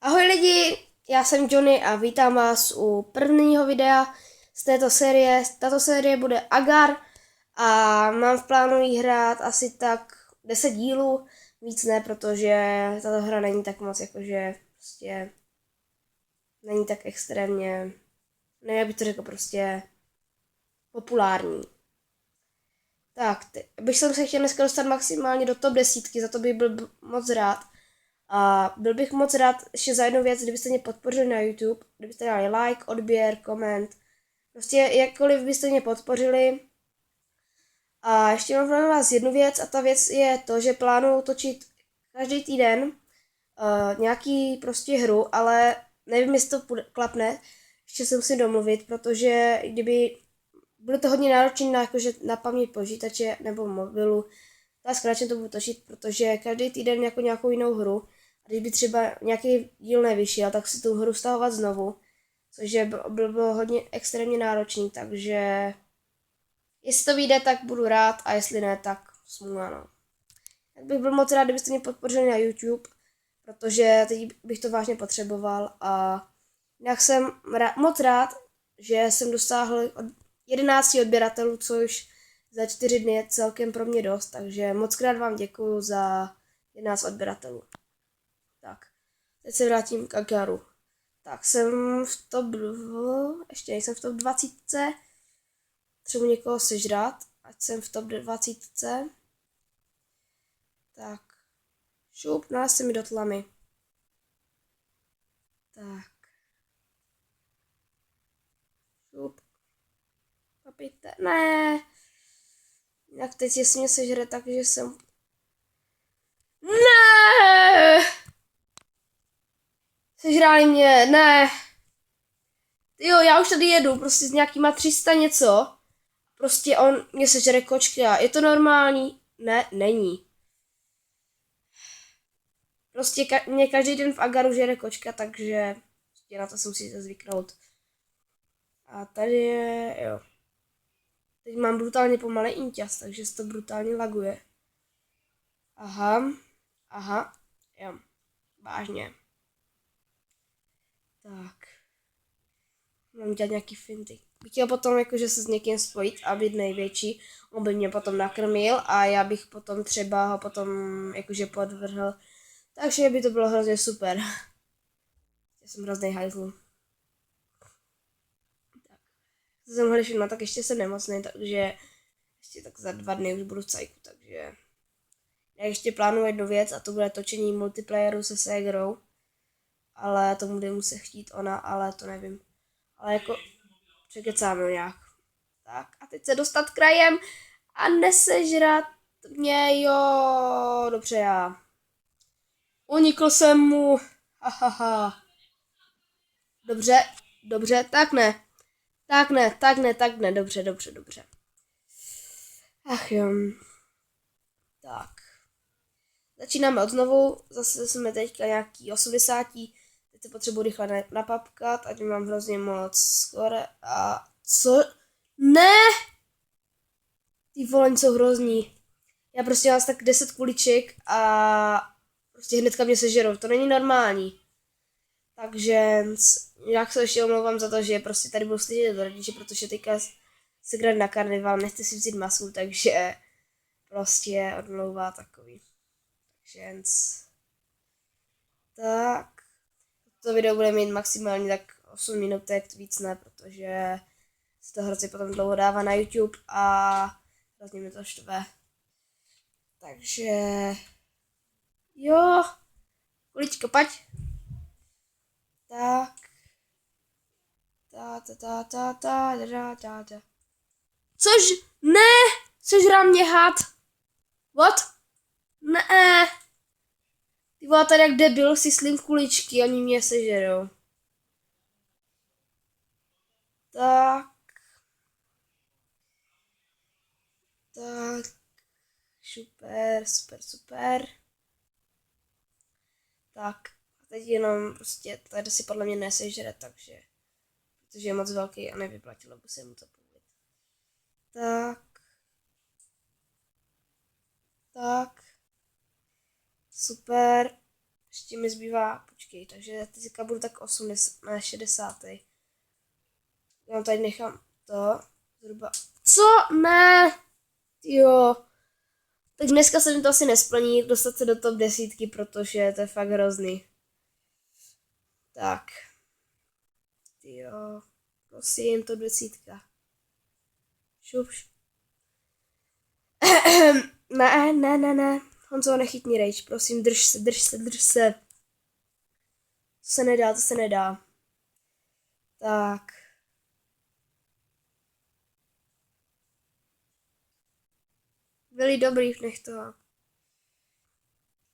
Ahoj lidi, já jsem Johnny a vítám vás u prvního videa z této série. Tato série bude Agar a mám v plánu jí hrát asi tak 10 dílů, víc ne, protože tato hra není tak moc jakože prostě není tak extrémně, nevím, jak bych to řekl, prostě populární. Tak, bych se chtěl dneska dostat maximálně do top 10, za to bych byl moc rád. A byl bych moc rád ještě za jednu věc, kdybyste mě podpořili na YouTube, kdybyste dali like, odběr, koment, prostě jakkoliv byste mě podpořili. A ještě mám pro vás jednu věc a ta věc je to, že plánuju točit každý týden nějaký prostě hru, ale nevím, jestli to klapne, ještě se musím domluvit, protože kdyby bude to hodně náročné na paměť počítače nebo mobilu, tak zkrátka to budu točit, protože každý týden jako nějakou jinou hru. A když by třeba nějaký díl nevyšel, tak si tu hru stahovat znovu, což bylo hodně extrémně náročný, takže jestli to vyjde, tak budu rád a jestli ne, tak smůla, no. Tak bych byl moc rád, kdybyste mě podpořili na YouTube, protože teď bych to vážně potřeboval a jinak jsem moc rád, že jsem dosáhl od 11 odběratelů, což za 4 dny je celkem pro mě dost, takže moc krát vám děkuju za 11 odběratelů. Tak, teď se vrátím k Agaru. Tak, jsem v top, ještě nejsem v top 20, třeba někoho sežrat, ať jsem v top 20. Tak, šup, nalez se mi do tlamy. Tak. Šup. Papíte, ne. Jak teď, jestli mě sežere, takže jsem... Ne! Sežrali mě, ne. Jo, já už tady jedu, prostě s nějakýma 300 něco. Prostě on mě sežere kočka. Je to normální? Ne, není. Prostě mě každý den v Agaru žere kočka, takže prostě na to se musíte zvyknout. A tady je, jo. Teď mám brutálně pomalý inťas, takže se to brutálně laguje. Aha, jo, vážně. Tak. Mám dělat nějaký finty. Bych chtěl potom jakože se s někým spojit a být největší. On by mě potom nakrmil a já bych potom třeba ho potom jakože podvrhl. Takže by to bylo hrozně super. Já jsem hrozný hajzl. Tak. Co jsem hledal všechno, tak ještě jsem nemocný, takže ještě tak za 2 dny už budu v cajku, takže... Já ještě plánuju jednu věc a to bude točení multiplayeru se ségrou. Ale to bude muset chtít ona, ale to nevím. Ale jako překecáme nějak. Tak a teď se dostat krajem a nesežrat mě, jo. Dobře, já. Unikl jsem mu. Hahaha. Dobře, tak ne. Tak ne, dobře. Ach jo. Tak. Začínáme od znovu, zase jsme teďka nějaký 80. Teď se potřebuji rychle napapkat, ať mám hrozně moc skore a co? Ne! Ty vole, jsou hrozní. Já prostě mám tak 10 kuliček a prostě hnedka mě sežerou, to není normální. Takže jak se ještě omlouvám za to, že prostě tady budu slyšet do rodiče, protože teďka se hraje na karneval, nechci si vzít masu, takže prostě odmlouvá takový. Takže tak. To video bude mít maximálně tak 8 minutek, víc ne, protože se to hrozně potom dlouho dává na YouTube a hrozně mi to štve. Takže jo, kulička, pať. Tak. Což? Ne! Sežrá mě had. What? Ne. Ty vole, tady jak debil si slím kuličky, oni mě sežerou. Tak. Super. Tak. A teď jenom prostě, tady si podle mě nesežere, takže. Protože je moc velký a nevyplatilo by se mu to povolit. Tak. Super. Ještě mi zbývá, počkej, takže teďka budu tak 80, ne 60. Já tady nechám to, zhruba, co? Ne, jo. Tak dneska se mi to asi nesplní dostat se do top 10, protože to je fakt hrozný. Tak. Jo, prosím, top 10. Šup. Ne. Honzo, nechytni rage, prosím, drž se. To se nedá. Tak. Byli dobrý, nech to.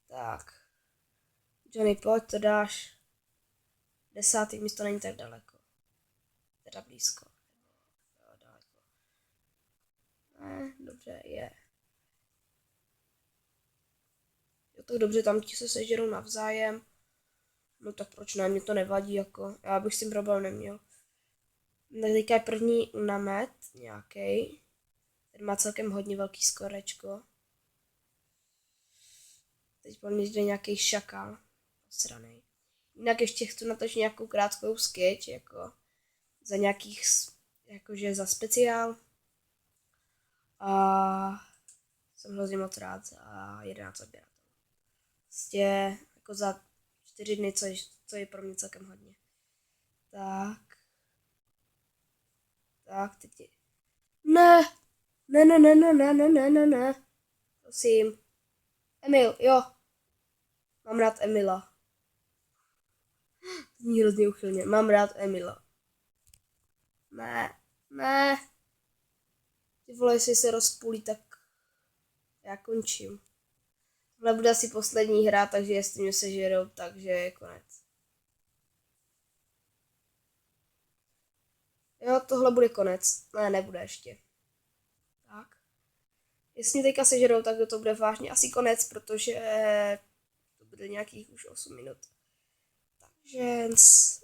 Tak. Johnny, pojď, to dáš. 10. místo není tak daleko. Teda blízko. Jo, daleko. Ne, dobře, je. Jo, tak dobře, tam ti se sežerou navzájem. No tak proč ne, mě to nevadí, jako. Já bych s tím problém neměl. Tak teďka je první namet nějaký. Ten má celkem hodně velký skorečko. Teď po mně jde nějaký šakal. Osranej. Jinak ještě chci natočit nějakou krátkou sketch, jako za nějakých, jakože za speciál. A jsem hrozně moc rád za 11 odběratelů. Prostě jako za 4 dny, co je pro mě celkem hodně. Tak, teď je... Ne. Prosím. Emil, jo. Mám rád Emila. To zní hrozně uchylně. Mám rád Emila. Ne. Ty vole, jestli se rozpůlí, tak já končím. Tohle bude asi poslední hra, takže jestli mě sežerou, takže je konec. Jo, tohle bude konec. Ne, nebude ještě. Tak. Jestli mě teďka sežerou, tak to bude vážně asi konec, protože to bude nějakých už 8 minut. Takže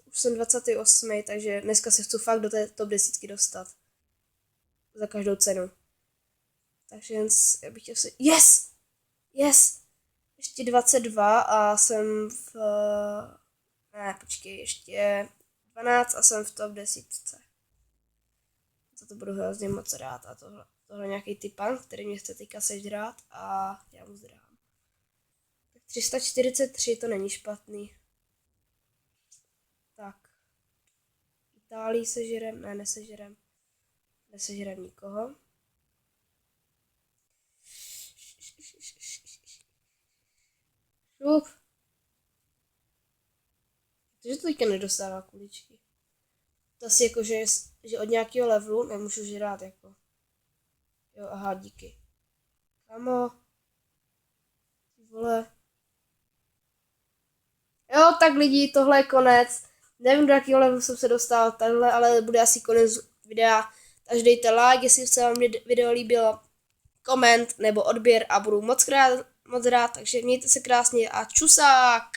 už jsem 28, takže dneska se chci fakt do té top 10 dostat. Za každou cenu. Takže já bych chtěl si... Yes! Ještě 22 a jsem v... Ne, počkej, ještě 12 a jsem v top 10. Za to budu hrozně moc rád a tohle nějaký typan, který mě chce teďka sežrát a já mu zdrám. Tak 343 to není špatný. Tak. Itálii sežerem, ne, nesežerem. Nesežerem nikoho. Šup. Takže to teďka nedostává kuličky. To asi jako, že od nějakého levelu nemůžu žrát jako. Jo, aha, díky. Kamo. Ty vole. Jo, tak lidi, tohle je konec. Nevím, do jakého levelu jsem se dostal takhle, ale bude asi konec videa. Takže dejte like, jestli se vám video líbilo, koment nebo odběr a budu moc rád, takže mějte se krásně a čusák!